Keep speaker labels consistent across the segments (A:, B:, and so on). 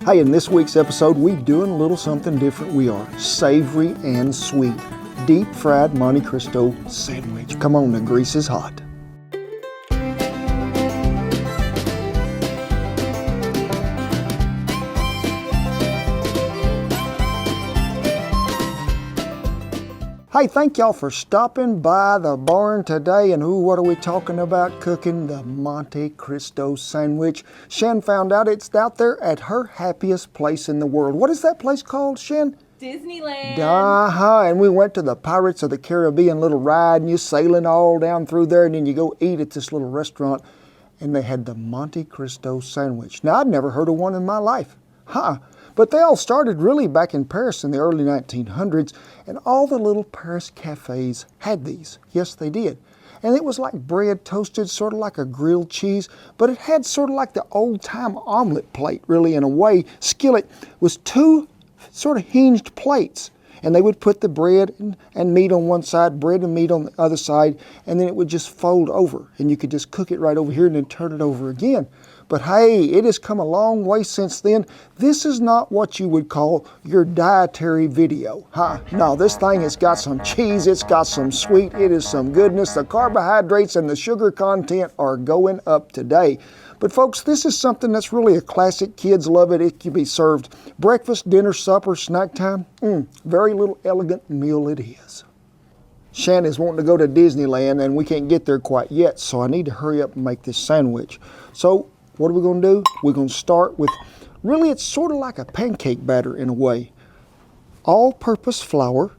A: Hey, in this week's episode, we're doing a little something different. We are savory and sweet. Deep fried Monte Cristo sandwich. Come on, the grease is hot. Hey, thank y'all for stopping by the barn today. And what are we talking about? Cooking the Monte Cristo sandwich. Shan found out it's out there at her happiest place in the world. What is that place called, Shan?
B: Disneyland.
A: And we went to the Pirates of the Caribbean little ride, and you're sailing all down through there, and then you go eat at this little restaurant, and they had the Monte Cristo sandwich. Now, I'd never heard of one in my life. But they all started really back in Paris in the early 1900s, and all the little Paris cafes had these. Yes, they did. And it was like bread toasted, sort of like a grilled cheese, but it had sort of like the old-time omelet plate, really, in a way. Skillet was two sort of hinged plates, and they would put the bread and meat on one side, bread and meat on the other side, and then it would just fold over, and you could just cook it right over here and then turn it over again. But hey, it has come a long way since then. This is not what you would call your dietary video. No, this thing has got some cheese, it's got some sweet, it is some goodness. The carbohydrates and the sugar content are going up today. But folks, this is something that's really a classic. Kids love it. It can be served breakfast, dinner, supper, snack time. Very little elegant meal it is. Shan is wanting to go to Disneyland and we can't get there quite yet, so I need to hurry up and make this sandwich. So what are we going to do? We're going to start with, really it's sort of like a pancake batter in a way. All-purpose flour,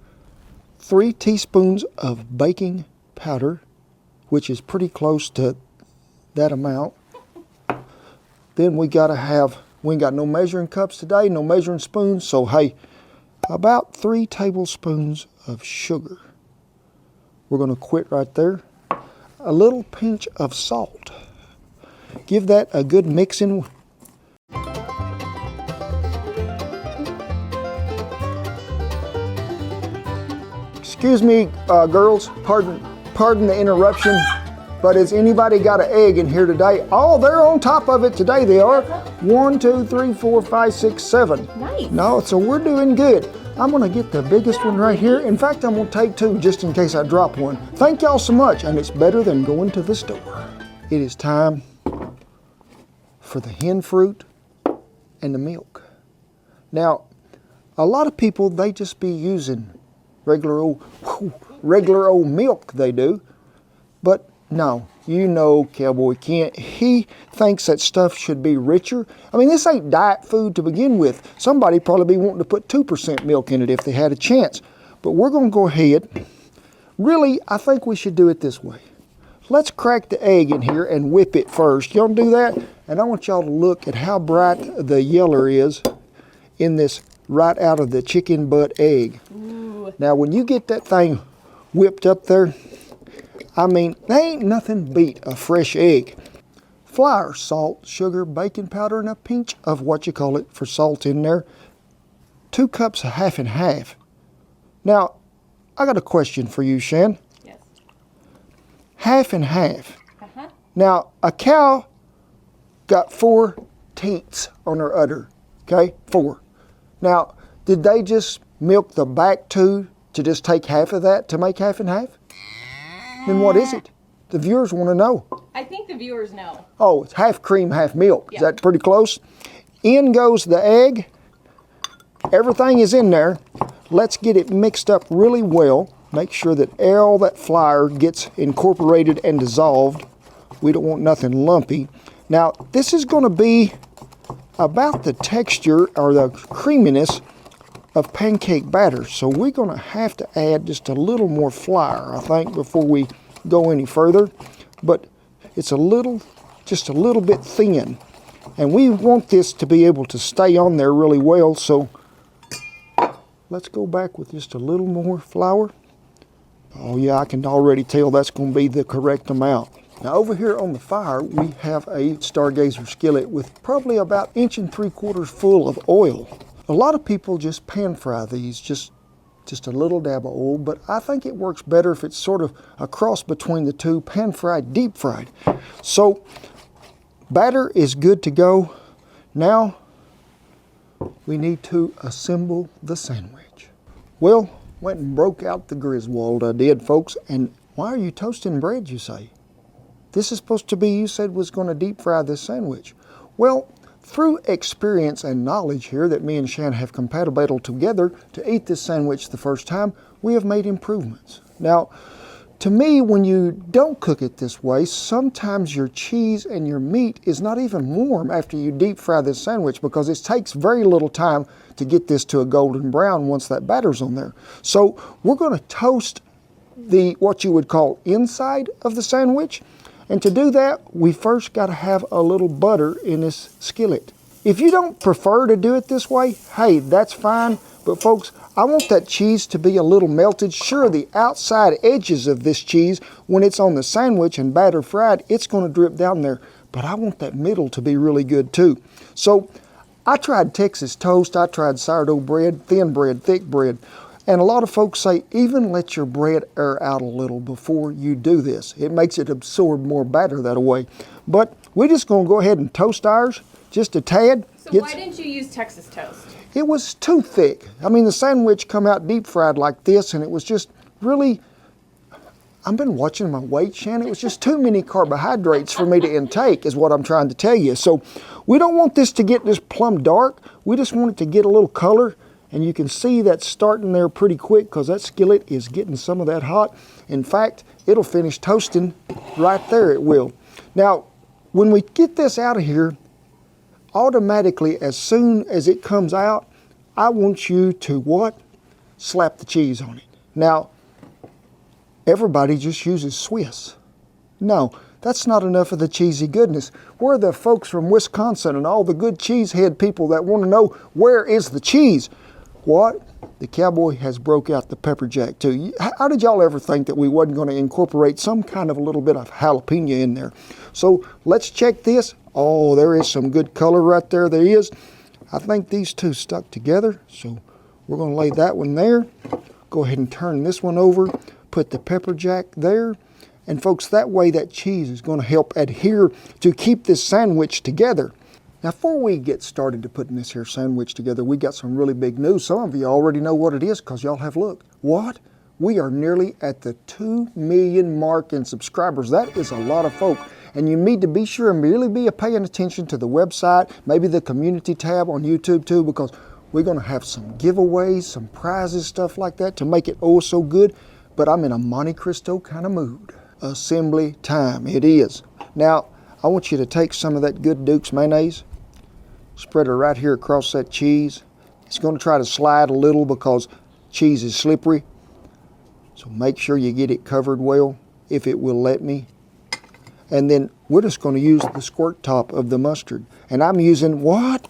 A: 3 teaspoons of baking powder, which is pretty close to that amount. Then we ain't got no measuring cups today, no measuring spoons, so hey, about 3 tablespoons of sugar. We're going to quit right there. A little pinch of salt. Give that a good mixing. Excuse me, girls, pardon the interruption, but has anybody got an egg in here today? Oh, they're on top of it today, they are. 1, 2, 3, 4, 5, 6, 7.
B: Nice.
A: No, so we're doing good. I'm gonna get the biggest one right here. In fact, I'm gonna take 2 just in case I drop one. Thank y'all so much, and it's better than going to the store. It is time for the hen fruit and the milk. Now, a lot of people, they just be using regular old milk, they do. But no, you know Cowboy can't. He thinks that stuff should be richer. I mean, this ain't diet food to begin with. Somebody probably be wanting to put 2% milk in it if they had a chance. But we're gonna go ahead. Really, I think we should do it this way. Let's crack the egg in here and whip it first. Y'all do that? And I want y'all to look at how bright the yeller is in this right out of the chicken butt egg.
B: Ooh.
A: Now, when you get that thing whipped up there, I mean, there ain't nothing beat a fresh egg. Flour, salt, sugar, baking powder, and a pinch of what you call it for salt in there. 2 cups of half and half. Now, I got a question for you, Shan.
B: Yes.
A: Half and half. Now, a cow got 4 teats on her udder, okay? 4. Now, did they just milk the back 2 to just take half of that to make half and half? Then what is it? The viewers want to know.
B: I think the viewers know.
A: Oh, it's half cream, half milk.
B: Yep.
A: Is that pretty close? In goes the egg. Everything is in there. Let's get it mixed up really well. Make sure that all that flour gets incorporated and dissolved. We don't want nothing lumpy. Now, this is going to be about the texture or the creaminess of pancake batter. So we're going to have to add just a little more flour, I think, before we go any further. But it's just a little bit thin. And we want this to be able to stay on there really well. So let's go back with just a little more flour. Oh yeah, I can already tell that's going to be the correct amount. Now over here on the fire, we have a Stargazer skillet with probably about 1 3/4 full of oil. A lot of people just pan fry these, just a little dab of oil, but I think it works better if it's sort of a cross between the two, pan fried, deep fried. So batter is good to go. Now we need to assemble the sandwich. Well, went and broke out the Griswold, I did, folks. And why are you toasting bread, you say? This is supposed to be, you said, was going to deep fry this sandwich. Well, through experience and knowledge here that me and Shan have compatible together to eat this sandwich the first time, we have made improvements. Now, to me, when you don't cook it this way, sometimes your cheese and your meat is not even warm after you deep fry this sandwich because it takes very little time to get this to a golden brown once that batter's on there. So we're going to toast the what you would call inside of the sandwich. And to do that, we first got to have a little butter in this skillet. If you don't prefer to do it this way, hey, that's fine. But folks, I want that cheese to be a little melted. Sure, the outside edges of this cheese, when it's on the sandwich and batter fried, it's going to drip down there. But I want that middle to be really good too. So I tried Texas toast, I tried sourdough bread, thin bread, thick bread. And a lot of folks say, even let your bread air out a little before you do this. It makes it absorb more batter that way. But we're just going to go ahead and toast ours just a tad.
B: So why didn't you use Texas toast?
A: It was too thick. I mean, the sandwich come out deep fried like this, and it was just really, I've been watching my weight, Shannon. It was just too many carbohydrates for me to intake is what I'm trying to tell you. So we don't want this to get this plum dark. We just want it to get a little color. And you can see that starting there pretty quick because that skillet is getting some of that hot. In fact, it'll finish toasting right there, it will. Now, when we get this out of here, automatically as soon as it comes out, I want you to what? Slap the cheese on it. Now, everybody just uses Swiss. No, that's not enough of the cheesy goodness. We're the folks from Wisconsin and all the good cheesehead people that want to know where is the cheese. What? The Cowboy has broke out the pepper jack too. How did y'all ever think that we wasn't going to incorporate some kind of a little bit of jalapeno in there? So let's check this. Oh, there is some good color right there. There is. I think these two stuck together. So we're going to lay that one there. Go ahead and turn this one over. Put the pepper jack there. And folks, that way that cheese is going to help adhere to keep this sandwich together. Now, before we get started to putting this here sandwich together, we got some really big news. Some of you already know what it is because y'all have looked. What? We are nearly at the 2 million mark in subscribers. That is a lot of folk. And you need to be sure and really be paying attention to the website, maybe the community tab on YouTube too, because we're going to have some giveaways, some prizes, stuff like that to make it oh so good. But I'm in a Monte Cristo kind of mood. Assembly time, it is. Now, I want you to take some of that good Duke's mayonnaise. Spread it right here across that cheese. It's going to try to slide a little because cheese is slippery. So make sure you get it covered well, if it will let me. And then we're just going to use the squirt top of the mustard. And I'm using what?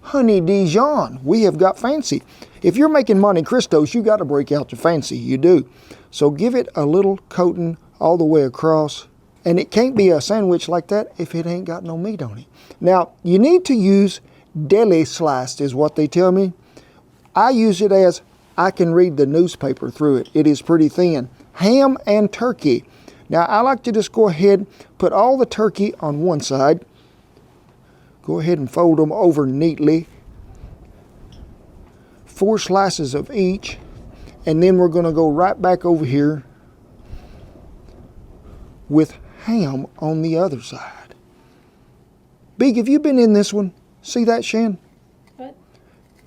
A: Honey Dijon. We have got fancy. If you're making Monte Cristos, you got to break out your fancy. You do. So give it a little coating all the way across. And it can't be a sandwich like that if it ain't got no meat on it. Now, you need to use deli sliced is what they tell me. I use it as I can read the newspaper through it. It is pretty thin. Ham and turkey. Now, I like to just go ahead, put all the turkey on one side. Go ahead and fold them over neatly. 4 slices of each. And then we're going to go right back over here with ham on the other side. Big, have you been in this one? See that, Shan?
B: What?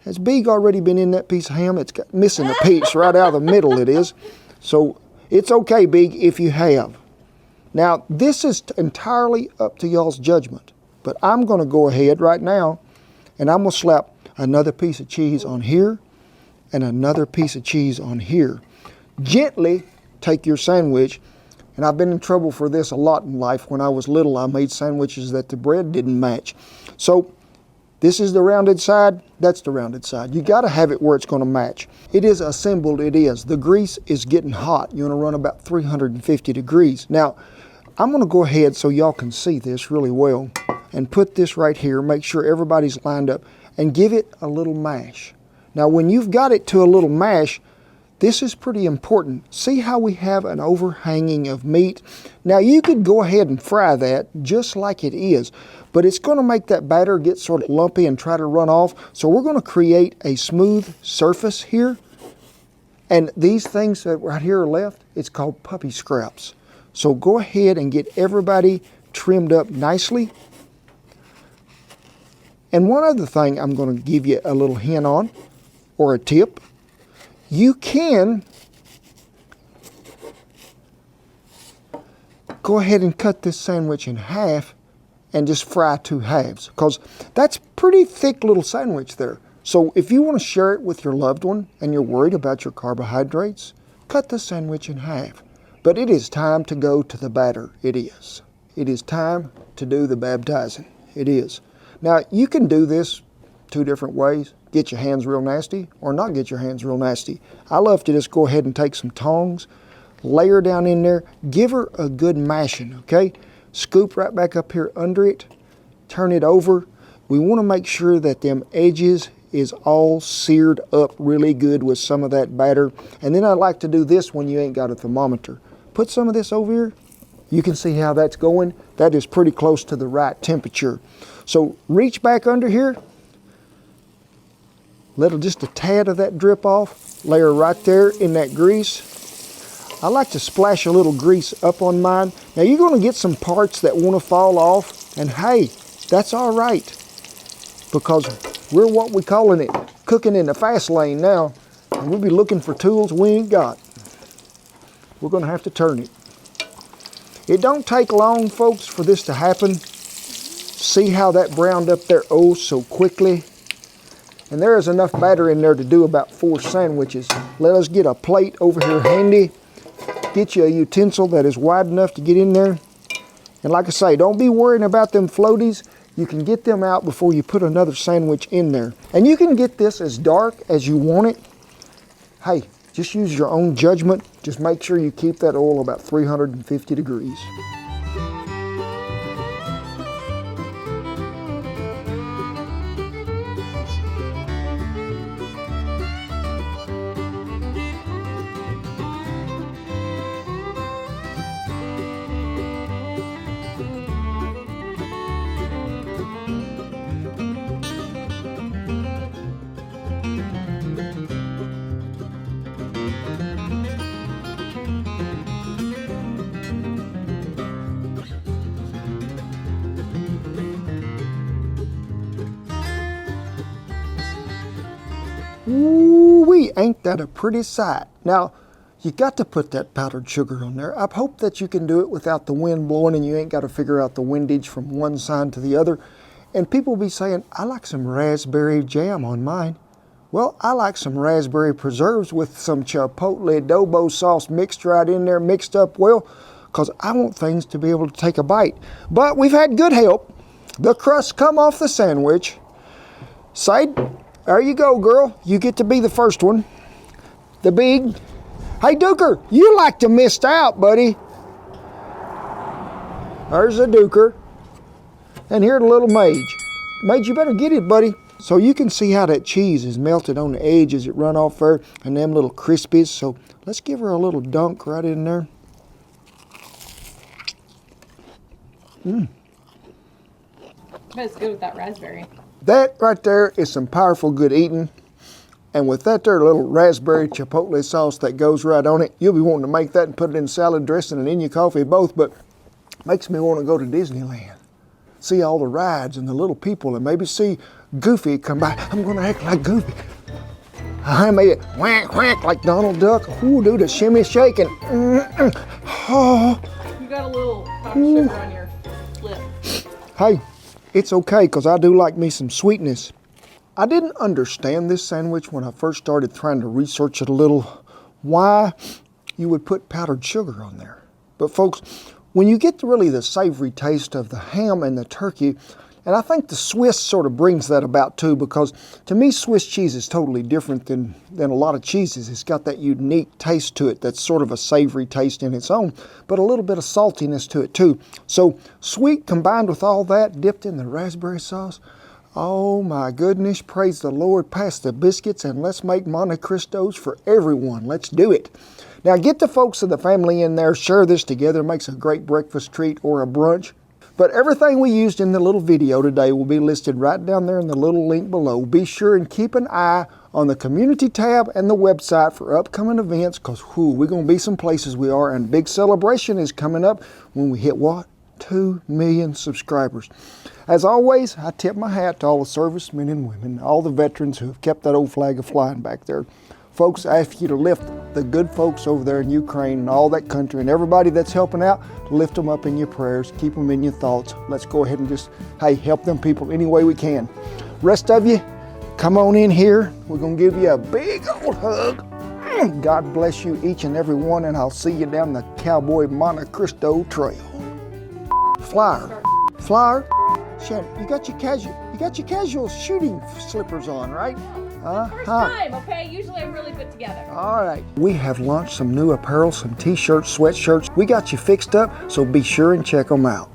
A: Has Big already been in that piece of ham? It's got missing a piece right out of the middle it is. So it's okay, Big, if you have. Now, this is entirely up to y'all's judgment. But I'm going to go ahead right now and I'm going to slap another piece of cheese on here and another piece of cheese on here. Gently take your sandwich. And I've been in trouble for this a lot in life. When I was little, I made sandwiches that the bread didn't match. So this is the rounded side, that's the rounded side. You got to have it where it's going to match. It is assembled, it is. The grease is getting hot. You want to run about 350 degrees. Now, I'm going to go ahead so y'all can see this really well and put this right here. Make sure everybody's lined up and give it a little mash. Now, when you've got it to a little mash, This is pretty important. See how we have an overhanging of meat? Now you could go ahead and fry that just like it is, but it's going to make that batter get sort of lumpy and try to run off. So we're going to create a smooth surface here. And these things that right here are left, it's called puppy scraps. So go ahead and get everybody trimmed up nicely. And one other thing I'm going to give you a little hint on, or a tip. You can go ahead and cut this sandwich in half and just fry 2 halves, because that's pretty thick little sandwich there. So if you want to share it with your loved one and you're worried about your carbohydrates, cut the sandwich in half. But it is time to go to the batter. It is. It is time to do the baptizing. It is. Now you can do this 2 different ways. Get your hands real nasty or not get your hands real nasty. I love to just go ahead and take some tongs, lay her down in there, give her a good mashing, okay? Scoop right back up here under it, turn it over. We want to make sure that them edges is all seared up really good with some of that batter. And then I like to do this when you ain't got a thermometer. Put some of this over here. You can see how that's going. That is pretty close to the right temperature. So reach back under here. Let just a tad of that drip off. Lay her right there in that grease. I like to splash a little grease up on mine. Now you're going to get some parts that want to fall off, and hey, that's all right, because we're what we calling it, cooking in the fast lane now, and we'll be looking for tools we ain't got. We're going to have to turn it. It don't take long, folks, for this to happen. See how that browned up there oh so quickly? And there is enough batter in there to do about 4 sandwiches. Let us get a plate over here handy. Get you a utensil that is wide enough to get in there. And like I say, don't be worrying about them floaties. You can get them out before you put another sandwich in there. And you can get this as dark as you want it. Hey, just use your own judgment. Just make sure you keep that oil about 350 degrees. Ooh-wee, ain't that a pretty sight? Now, you got to put that powdered sugar on there. I hope that you can do it without the wind blowing and you ain't got to figure out the windage from one side to the other. And people be saying, I like some raspberry jam on mine. Well, I like some raspberry preserves with some chipotle adobo sauce mixed right in there, mixed up well, because I want things to be able to take a bite. But we've had good help. The crust come off the sandwich. Side, there you go, girl. You get to be the first one. The big. Hey, Duker, you like to missed out, buddy. There's a Duker. And here's the little Mage. Mage, you better get it, buddy. So you can see how that cheese is melted on the edge as it run off there, and them little crispies. So let's give her a little dunk right in there.
B: That's good with that raspberry.
A: That right there is some powerful good eating. And with that there little raspberry chipotle sauce that goes right on it, you'll be wanting to make that and put it in salad dressing and in your coffee both, but makes me want to go to Disneyland. See all the rides and the little people and maybe see Goofy come by. I'm going to act like Goofy. I made it whack, whack like Donald Duck. Ooh, do the shimmy shaking. Oh.
B: You got a little powdered sugar on your lip.
A: Hey, it's okay, because I do like me some sweetness. I didn't understand this sandwich when I first started trying to research it a little, why you would put powdered sugar on there. But folks, when you get to really the savory taste of the ham and the turkey, and I think the Swiss sort of brings that about too, because to me Swiss cheese is totally different than a lot of cheeses. It's got that unique taste to it that's sort of a savory taste in its own, but a little bit of saltiness to it too. So sweet combined with all that, dipped in the raspberry sauce, Oh my goodness, praise the Lord. Pass the biscuits and let's make Monte Cristos for everyone. Let's do it. Now get the folks of the family in there, share this together, makes a great breakfast treat or a brunch. But everything we used in the little video today will be listed right down there in the little link below. Be sure and keep an eye on the community tab and the website for upcoming events, because we're going to be some places we are, and big celebration is coming up when we hit what? 2 million subscribers. As always, I tip my hat to all the servicemen and women, all the veterans who have kept that old flag a flying back there. Folks, I ask you to lift the good folks over there in Ukraine and all that country and everybody that's helping out, lift them up in your prayers, keep them in your thoughts. Let's go ahead and just, hey, help them people any way we can. Rest of you, come on in here. We're going to give you a big old hug. God bless you each and every one, and I'll see you down the Cowboy Monte Cristo Trail. Flyer. Shannon, you got your casual shooting slippers on, right?
B: First time, okay? Usually I'm really put together.
A: All right. We have launched some new apparel, some t-shirts, sweatshirts. We got you fixed up, so be sure and check them out.